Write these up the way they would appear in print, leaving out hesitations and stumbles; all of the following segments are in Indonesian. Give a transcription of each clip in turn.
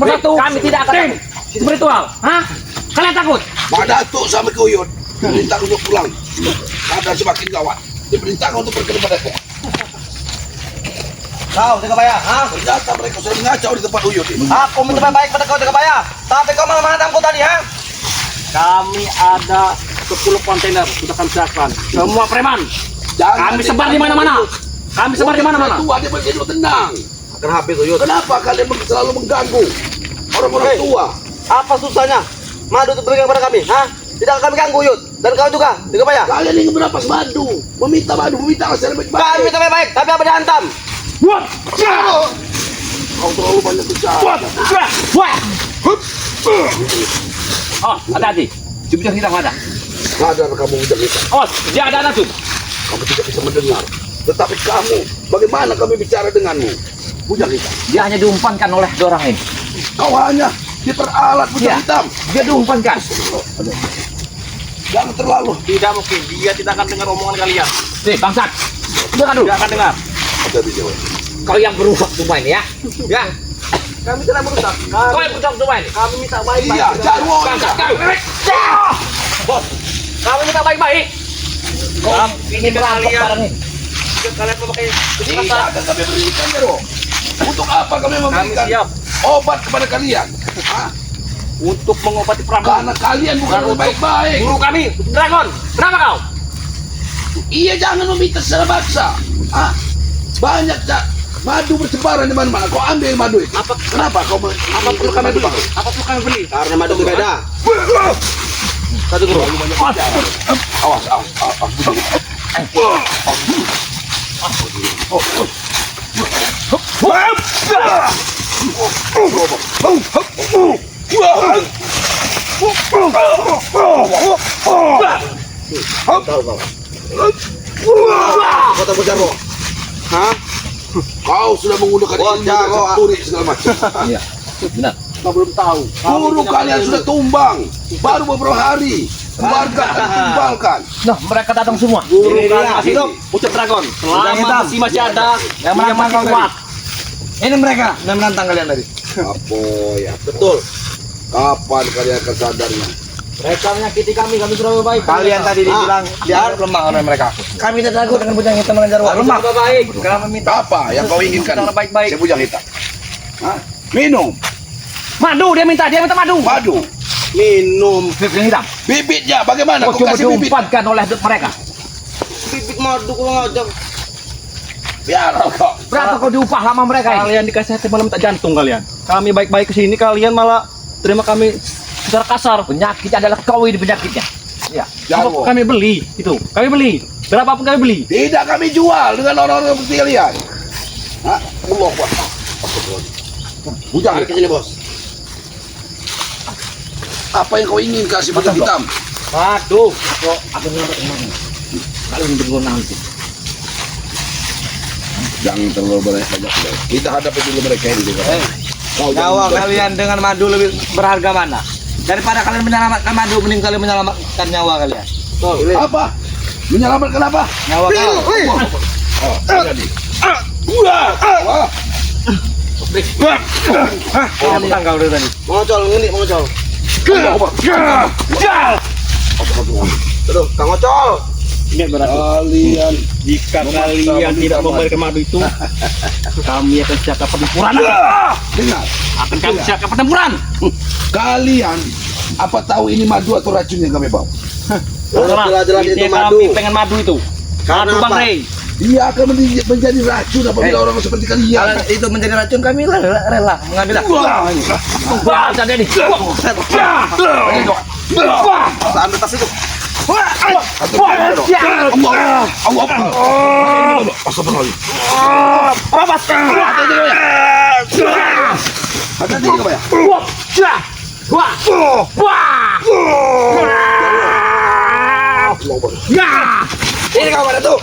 Persatu. Kami tidak akan spiritual. Hah? Kalian takut? Pak Datuk sama Kuyut diperintah untuk pulang. Keadaan semakin gawat. Diperintahkan untuk pergi kepada Depok. Kau Tegapaya, ha? Ternyata mereka sudah mengacau di tempat Uyut ini. Aku minta baik pada kau Tegapaya, tapi kau malah menghantamku tadi, ha? Kami ada 10 kontainer sudah kami siapkan. Semua preman. Kami sebar di mana-mana. Kami sebar di mana-mana. Tua dia berjadi tenang. Akan habis Uyut. Kenapa kalian selalu mengganggu orang-orang tua? Apa susahnya? Madu itu berikan kepada kami, ha? Tidak kami ganggu Uyut. Dan kau juga, Tegapaya. Kalian ingin berampas madu, meminta secara baik-baik. Kami minta baik-baik, tapi apa dihantam? Buat. Kau terlalu banyak bicara. Buat. Oh, hati-hati. Si bujang hitam ada. Sadar kamu bujang hitam. Oh, dia ada tuh. Kamu tidak bisa mendengar. Tetapi kamu, bagaimana kami bicara denganmu? Bujang hitam. Dia hanya diumpankan oleh dua orang ini. Kau hanya diperalat bujang hitam. Dia diumpankan. Jangan terlalu. Tidak mungkin, dia tidak akan dengar omongan kalian. Nih, bangsat. Dengar dulu. Tidak akan dengar. Hati-hati jawab. Kau yang berusak semua ini ya. Ya. Kami tidak merusak. Kau yang berusak semua ini. Kami minta baik-baik. Iya, jarwo. Bangsat kau. Bos. Kami minta baik-baik. Kau ingin merampok barang ini. Kalian memakai Tidak akan kami berikan jarwo. Untuk apa kami memberikan siap. obat kepada kalian? Hah? untuk mengobati perampok. Karena kalian bukan orang baik-baik. Guru kami, Dragon. Kenapa kau? Iya, jangan meminta secara paksa. Ah, banyak madu bersebaran di mana-mana. Kau ambil madu itu. Kenapa kau Apa perlu kami beli? Apa perlu kami beli? Karena madu itu beda. Satu guru. Awas, awas. Kota Bojaro. Hah? Kau sudah menggunakan turi segala macam. Iya. Benar. Kau belum tahu. Guru kalian sudah tumbang. Baru beberapa hari. Warga akan tumbalkan. Nah, mereka datang semua. Guru Ini kami dia, masih hidup. Ucap Dragon. Selama hitam. masih ada Yang yang menantang makin kau kuat. Ini mereka yang menantang kalian tadi. Apa ya? Betul. Kapan kalian akan sadarnya? Mereka menyakiti kami sudah baik. Kalian tadi dibilang dianggap lemah oleh mereka. Kami tidak takut dengan bujang hitam dengan jarwo. Lemah. baik. Kami minta Apa yang kau inginkan? Cara baik-baik. Saya bujang hitam. Hah? Minum. Madu, dia minta madu. Madu. minum Bibit hitam. Bibitnya bagaimana? Kau Kau coba kasih bibit. diumpankan oleh mereka. bibit madu kalau ngajak. Biar kau. Berapa kau diupah lama mereka ini? Kalian dikasih hati malah minta jantung kalian. Kami baik-baik ke sini, kalian malah terima kami secara kasar. Penyakitnya adalah kau ini penyakitnya. Ya. Jarwo. Kami beli itu. Kami beli. Berapapun kami beli. Tidak kami jual dengan orang-orang seperti kalian. Hah? Allah Akbar. Bujang Ke sini, Bos. apa yang kau ingin kasih bujang hitam? Waduh, kok aku nyampe kemana? Kalian berdua nanti. Jangan terlalu banyak. Kita hadapi dulu mereka ini juga. Kau Nyawa jangan- kalian dengan madu lebih berharga mana? Daripada kalian menyelamatkan madu, mending kalian menyelamatkan nyawa kalian. Apa? Menyelamatkan apa? Nyawa kau. Oh, jadi. Wah. Menang kau dari tadi. Mengocol, ngenik mengocol. Aduh, Kang Ocol. Ingat berarti. Kalian Jika kalian tidak memberikan madu itu, kami akan siapkan pertempuran. dengar. Akan kami siapkan pertempuran. Kalian apa tahu ini madu atau racun yang kami bawa? Jelas-jelas itu Intinya madu. kami pengen madu itu. Karena Madu Bang apa? Rey. Dia akan menjadi racun apabila orang seperti kalian. Kalau itu menjadi racun kami rela mengambil. Wah, Wah, ada nih. Ambil tas itu. hati-hati kau ya. Ini kau pada tuh.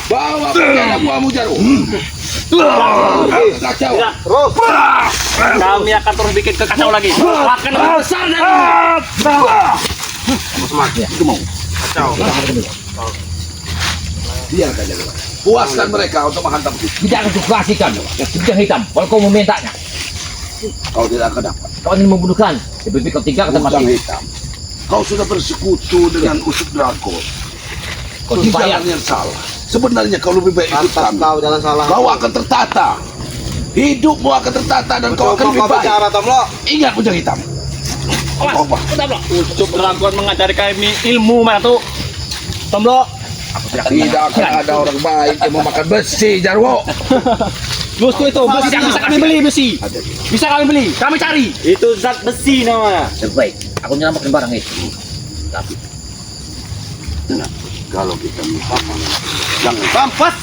Bawa penjara buahmu jarum. Kacau. Terus. Kami akan terus bikin kekacau lagi. Akan lebih besar dari Itu mau. kacau. Biarkan dia. Puaskan mereka untuk menghantam kita. Tidak akan kuasihkan. Kujang hitam. Kalau kau memintanya, Kau tidak akan dapat. kau ingin membunuhkan. Lebih baik kau tinggal ke tempat Kujang ini. hitam. Kau sudah bersekutu dengan Usuk Drago. Kau Itu dibayar. jalan yang salah. Sebenarnya kau lebih baik ikut kami. kau jangan salah. Kau akan tertata. Hidupmu akan tertata dan kau akan lebih baik. Tomlo. Ingat Kujang Hitam. Awas, Ucup Dragon mengajari kami ilmu mana tuh. Tomlo. Tidak akan ada orang baik yang memakan besi, Jarwo. Bosku itu, besi bisa kami beli besi. Bisa kami beli, kami cari. Itu zat besi namanya. Terbaik. Aku menyelamatkan barang itu. Tapi Tenang, kalau kita mengapa, jangan Kampas.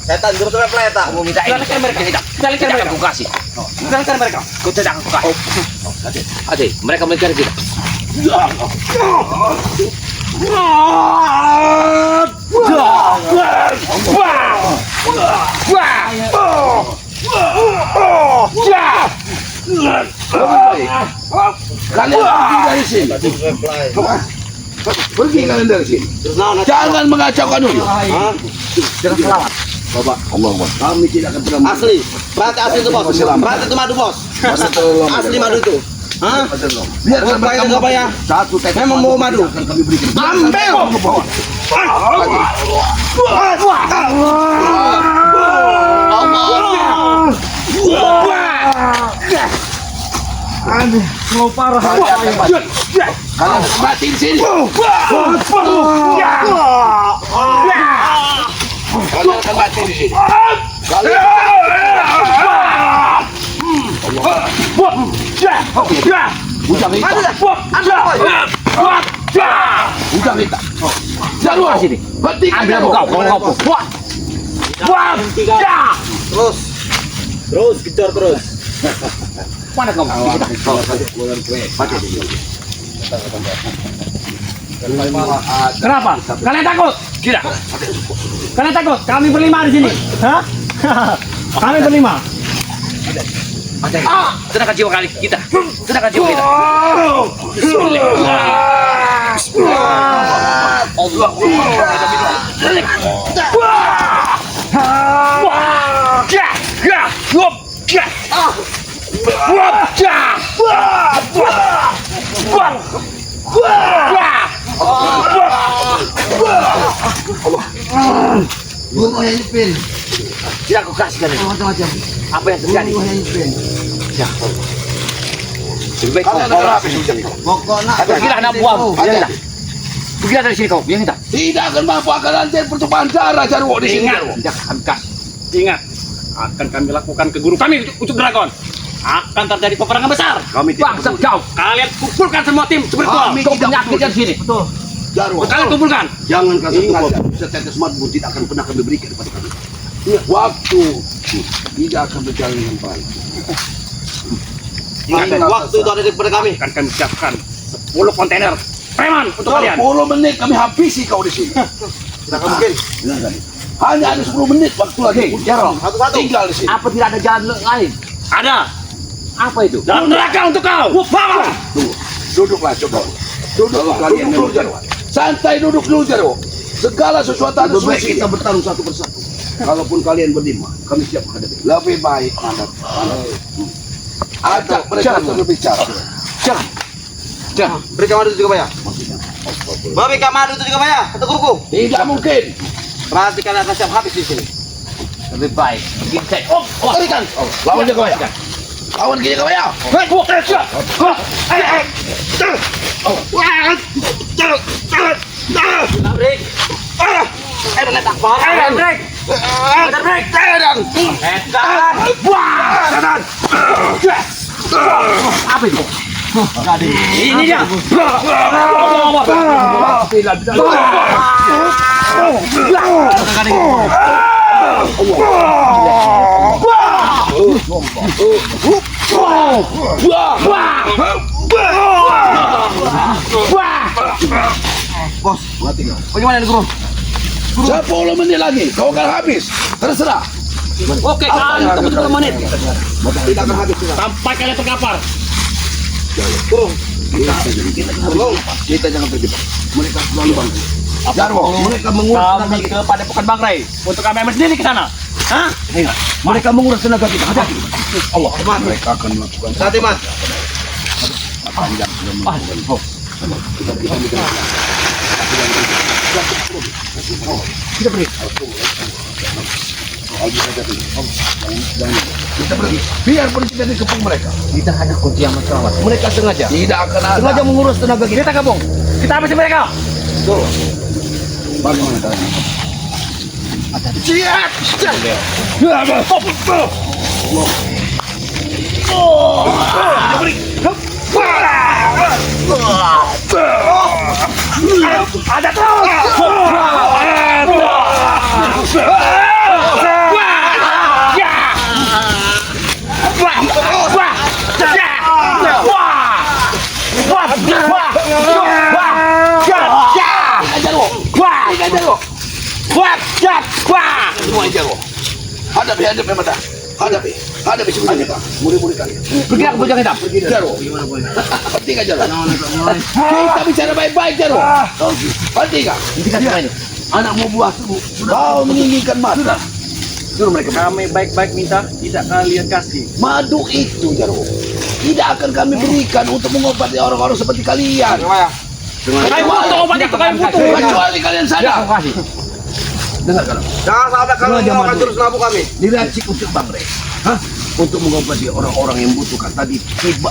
Setan jurus play tak. mau minta ini. Silakan mereka. Silakan Tidak akan mereka. aku kasih. Silakan mereka. Kau tidak akan aku kasih. Ade, mereka mencari kita. kalian pergi dari sini. Pergi kalian dari sini. Jangan mengacaukan dulu. Jangan selawat. Bapak, Allah, kami tidak akan pernah Asli. Berarti asli itu bos. Berarti itu madu bos. Asli madu itu. Hah? Biarkan mereka Baik, apa ya? satu tetes Memang mau madu. akan kami berikan. Ambil. Ke bawah. Mau parah. Kalian akan mati di sini. Kalian akan mati di sini. Ujang hitam. Ujang hitam. Jarwo, Sini. hentikan Ambil Jarwo. kau, kau. Terus. Terus kejar terus. Mana kau? Kenapa? Kalian takut? Tidak. Kalian takut? Kami berlima di sini. Hah? Kami berlima. Sedangkan jiwa kali kita. Sedangkan jiwa kita. Gua yang nyepin. Tidak aku kasihkan itu. Macam-macam. Apa yang terjadi? Gua yang nyepin. Lebih baik kau Kalian kau akan lah. habis Ujang hitam. Pokoknya. Pergilah anak buahmu. Pergilah. Pergilah dari sini kau. Yang kita. Tidak akan mampu akan lancar pertumpahan darah Jarwo di sini. Ingat. Jarwo. Tidak akan kasih. Ingat, akan kami lakukan ke guru kami, Ucup Dragon. Akan terjadi peperangan besar. Kami tidak Bangsat peduli. kau. Kalian kumpulkan semua tim spiritual. Kami Kau tidak penyakit peduli. di sini. Betul. Jarwo, Kalian kumpulkan. jangan kasih sengaja. Setetes madu tidak akan pernah kami berikan kepada kami. Ingat, waktu tidak akan berjalan dengan baik. Ingat, Waktu itu ada di kepada kami. akan kami siapkan 10 kontainer preman untuk kalian. 10 menit kami habisi kau di sini. Tidak akan mungkin. Dengarkan ini. Hanya ada 10 menit waktu lagi. Jarwo. Satu-satu. Tinggal di sini. Apa tidak ada jalan lain? Ada Apa itu? dalam neraka untuk kau. Bawa. Tunggu. Duduklah coba. Duduk kalian dulu Jarwo. Santai duduk dulu Jarwo. Segala sesuatu ada solusi. Kita bertarung satu persatu. Kalaupun kalian berlima, kami siap menghadapi. Lebih baik ajak mereka untuk berbicara. Berikan madu itu juga bayar. Berikan madu itu juga bayar. Kata guruku. Tidak mungkin. Berarti kalian akan siap habis di sini. Lebih baik. Kita. Berikan. Lawan dia kau ya. Lawan dia kau ya. Apa itu? Ini dia. Bos, Mati kau. bagaimana nih, Guru? 10 menit lagi, kau akan habis. Terserah. Oke, tunggu 10 menit. Tidak akan habis. Sampai kalian terkapar. Kita jangan terjebak. Mereka selalu bantu. Jarwo, mereka menguras tenaga Kami kita. ke Padepokan Bang Ray untuk kami ambil sendiri ke sana. Hah? Mereka menguras tenaga kita. Hati-hati. Allah, mereka akan melakukan Hati, Mas. panjang. Kita pergi. Kita pergi. Biarpun kita dikepung mereka. Kita hanya kunci yang merawat. Mereka sengaja. Tidak akan ada. Sengaja mengurus tenaga kita. Kita gabung. Kita habisi mereka. Bagaimana caranya? Siap. Ada terus. Hadapi mata. Hadapi sebenarnya. Murid-murid kalian. Pergi ke bujang hitam. Jaro. Henti kah Jaro? Kita bicara baik-baik Jaro. Henti kah? Anakmu buahmu sudah menginginkan madu. Suruh mereka. Kami baik-baik minta, tidak kalian kasih. Madu itu Jaro tidak akan kami berikan untuk mengobati orang-orang seperti kalian. Kalian butuh obat itu, kalian butuh. Kecuali kalian sadar. Dengarkan. Jangan sampai kamu memakan jurus labu kami. Diracik untuk Bang Rey. Hah? Untuk mengobati orang-orang yang membutuhkan tadi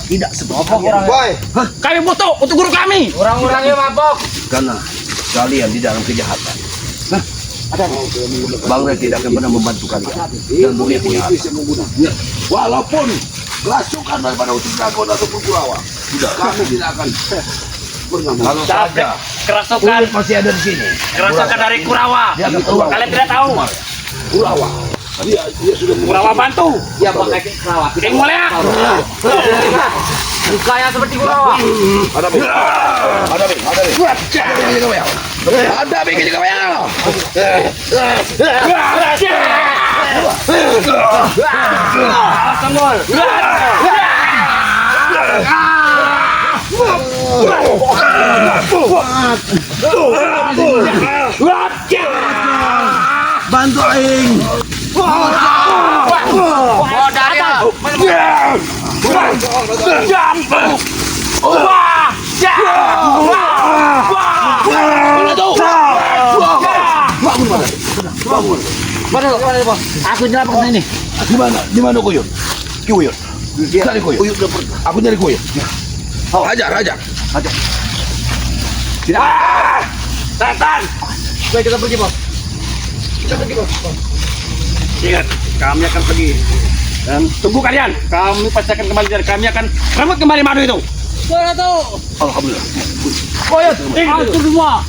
tidak seperti kalian. Boy, Kami butuh untuk guru kami. orang-orangnya mabok. Karena kalian di dalam kejahatan. Hah? Bang Rey tidak akan pernah membantu kalian. Dan boleh punya harta. Ya. Walaupun rasukan daripada utus dragon ataupun Kurawa, kami tidak akan pernah. Kalau saja Kerasukan, kulit masih ada di sini. kerasukan dari Kurawa. Dia akan keluar. Kalian tidak tahu. Kurawa. Dia sudah Kurawa bantu. Ya pakai kerawat. King Mulia. Buka yang seperti Kurawa. Hadapi. Hadapi kita kawal. Sanggol. Bantu aing. Oh, dari Bangun. Aku nyelamatkan ini. Di mana Kuyut? Ki Uyut. Cari Kuyut. Aku nyari Kuyut. Hajar. Setan. Baik, kita pergi, Bos. Ingat, kami akan pergi. Dan tunggu kalian. Kami pasti akan kembali dan kami akan rebut kembali madu itu. Alhamdulillah. Koyot, hancur semua.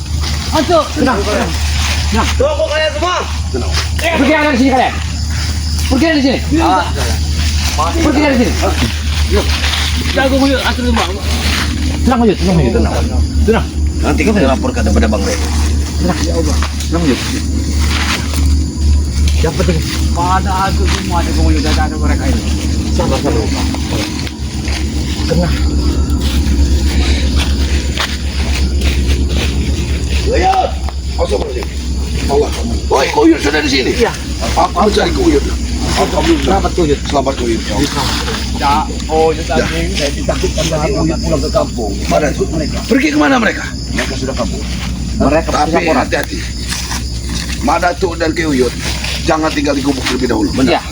Hancur. Tenang. Tunggu kalian semua. Pergi dari sini kalian. Pergi dari sini. Pergi dari sini. Jago Koyot, hancur semua. Tenang Koyot. Tenang. Nanti kita laporkan kepada Bang Rey. Tenang Koyot. Yang penting pada hancur semua di Koyot dan ada mereka ini. Sabar. Tenang. Kuyut. Masuk sini. Allah. Woi, Kuyut sudah di sini. Iya. Aku cari Kuyut. Alhamdulillah. Selamat Kuyut. Ya, oh, itu Ya. Saya ditakutkan tadi Kuyut pulang ke kampung. Mana itu mereka? Pergi kemana mereka? Mereka sudah kabur. Mereka Tapi hati-hati. Madatu dan Kuyut jangan tinggal di gubuk terlebih dahulu. Iya.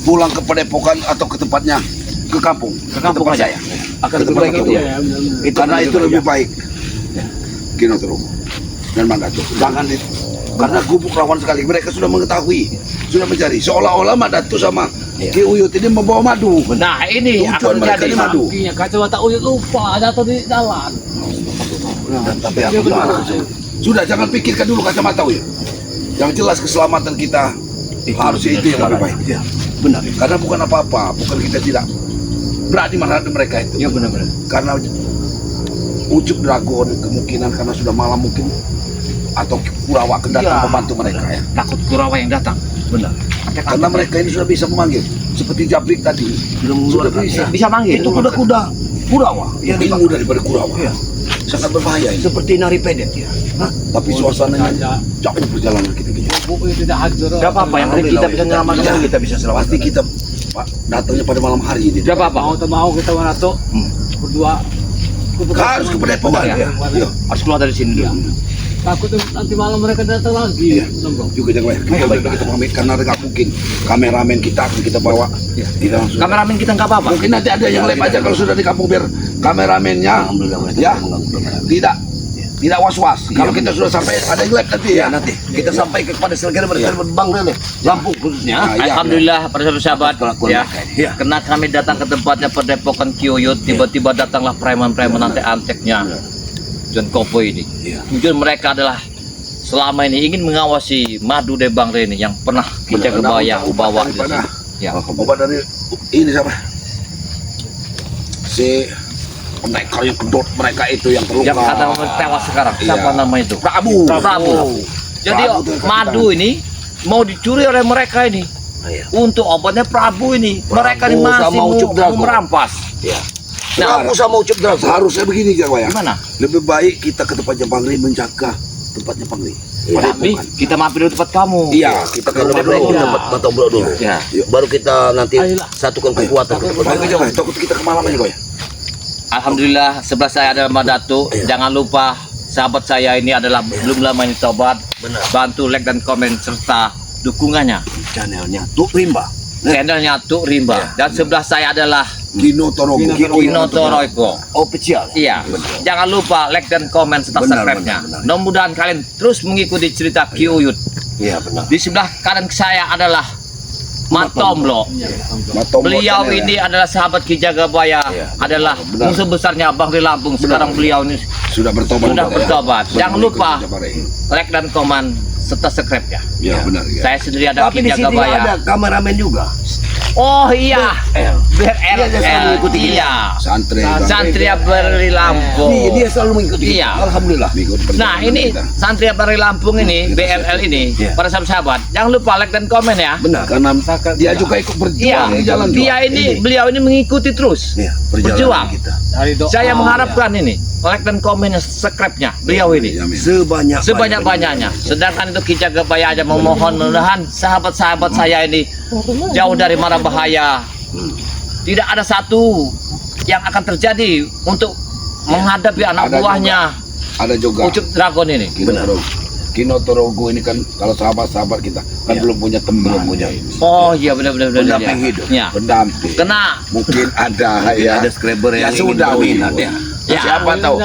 Pulang ke Padepokan atau ke tempatnya ke kampung. Ke kampung tempat aja. saya. Akan lebih baik itu. Karena itu lebih baik. Kinotero dan Madatu. Jangan karena gubuk rawan sekali. Mereka sudah mengetahui, sudah mencari. Seolah-olah Madatu sama Ki Uyut ini membawa madu. Nah, ini Tujuan akan mereka menjadi ini madu. Makanya kacau tak uyut lupa jatuh di jalan. Tapi aku gimana? Sudah, jangan pikirkan dulu kacamata Uyut. Yang jelas keselamatan kita harusnya itu yang lebih baik. Ya, benar. Karena bukan apa-apa, bukan kita tidak berani menghadapi mereka itu. Ya benar-benar. Karena Ucup Dragon kemungkinan karena sudah malam mungkin atau Kurawa akan datang Iya. membantu mereka ya. Takut Kurawa yang datang. Benar. Karena mereka ini sudah bisa memanggil. Seperti Jabrik tadi sudah bisa. Bisa manggil. Itu kuda-kuda Kurawa yang ilmu daripada Kurawa. Sangat berbahaya ini. Seperti nari pedet ya. Tapi suasananya jauh perjalanan kita. Gak apa-apa, yang penting kita bisa menyelamatkan. Ya, kita bisa selamat. Pasti kita Pak, datangnya pada malam hari ini. Gak apa-apa. Mau kita Wanato berdua. Harus ke Padepokan ya. Iya. Harus keluar dari sini dulu. Takut nanti malam mereka datang lagi. Iya. Juga jangan kita pamit karena nggak mungkin kameramen kita akan kita bawa. Kita langsung. Kameramen kita nggak apa-apa. Mungkin nanti ada yang live aja kalau sudah di kampung biar kameramennya ya tidak was-was. Kalau kita sudah sampai ada yang live nanti ya. Nanti kita sampai kepada selegara mereka Bang Rene, Lampung khususnya. Nah, iya. Alhamdulillah para sahabat ya. Iya. Karena kami datang ke tempatnya Padepokan Kiyuyut, tiba-tiba datanglah preman-preman antek-anteknya John Kopo ini. Tujuan mereka adalah selama ini ingin mengawasi madu dari Bang Rene yang pernah kita kebaya bawa di sini. Ya. Obat dari ini siapa? Si pendekar yang kedot mereka itu yang terluka. Yang kata tewas sekarang. Iya. Siapa nama itu? Prabu. Prabu. Jadi Prabu itu yang madu ketakutan. ini mau dicuri oleh mereka ini. Untuk obatnya Prabu ini. Mereka ini Prabu masih sama Ucup mau Drago. merampas. Nah, aku sama Ucup Drago. Seharusnya begini Jawa ya. Gimana? Lebih baik kita ke tempatnya Bang Ri menjaga tempatnya Bang Ri. Tapi kita mampir di tempat kamu. Iya, kita ke Kalau rumah dia dulu. kita matombro dulu. Ya. Baru kita nanti satukan kekuatan. Baik Jawa, takut kita kemalaman kau ya. Alhamdulillah sebelah saya adalah Madatu. Jangan lupa sahabat saya ini adalah belum lama ini tobat. Bantu like dan komen serta dukungannya. Channelnya Tuk Rimba. Channelnya Tuk Rimba. Dan sebelah saya adalah Kino Torogo. Kino Torogo. Official. Iya. Jangan lupa like dan komen serta Benar, subscribe-nya. benar. Mudah-mudahan kalian terus mengikuti cerita Kiyuyut. Iya benar. Di sebelah kanan saya adalah Matomblo. Beliau ini adalah sahabat Ki Jagabaya, adalah benar. musuh besarnya Bang Ri Lampung. Sekarang beliau ini Sudah bertobat. sudah ya. bertobat. Jangan lupa Jawa Barat. like dan komen serta subscribe ya. Ya benar ya. Saya sendiri ada Tapi Ki di sini ada Jagabaya. kameramen juga. Oh iya, Dia selalu BRL, mengikuti kita. iya. Santri. Santria Beri Lampung. Dia selalu mengikuti. kita. Iya. Alhamdulillah. Nah ini Santria Beri Lampung ini, BRL ini, Iya. para sahabat, jangan lupa like dan komen ya. Benar. Karena dia juga ikut Iya, berjuang di jalan dia ini, beliau ini mengikuti terus. Iya, Berjuang. kita. Saya mengharapkan ini like dan komen subscribe-nya beliau ini sebanyak-banyaknya. Sedangkan itu Ki Jagabaya aja memohon mudah-mudahan sahabat-sahabat saya ini jauh dari mara bahaya. Tidak ada satu yang akan terjadi untuk menghadapi anak Ada buahnya Ada juga Ucup Dragon ini. Kino Torogo ini kan kalau sahabat-sahabat kita kan belum punya teman, Oh iya benar-benar Pendamping hidup. Ya. pendamping. Kena Mungkin ada ya. Ada subscriber yang ingin sudah berminat ya. Ya. Siapa tahu?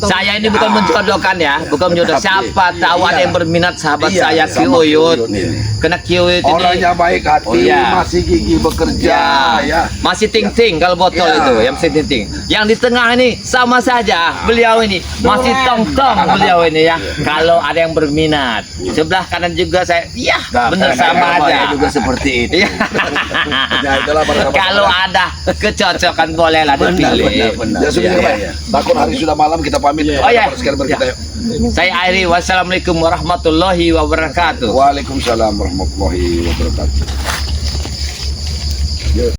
Saya ini bukan menjodohkan ya, bukan menjodoh. Tapi, Siapa tahu ada yang berminat sahabat Iya, saya sama Kiyuyut. Kiyuyut ini. Kena Kiyuyut ini Orangnya baik hati, Iya. masih gigih bekerja ya. masih ting-ting kalau botol Ya. itu, yang masih ting-ting. Yang di tengah ini sama saja, beliau ini masih tong-tong beliau ini ya. Kalau ada yang berminat, sebelah kanan juga saya, iya benar sama Saya aja. juga seperti itu. Iya. Ya, itulah para sahabat. Kalau ada kecocokan bolehlah dipilih. benar. Ya sudah Iya, Pak. iya. Takut hari sudah malam kita pamit. Oh, iya. Sekarang kita yuk. Saya akhiri, wassalamualaikum warahmatullahi wabarakatuh. Waalaikumsalam warahmatullahi wabarakatuh.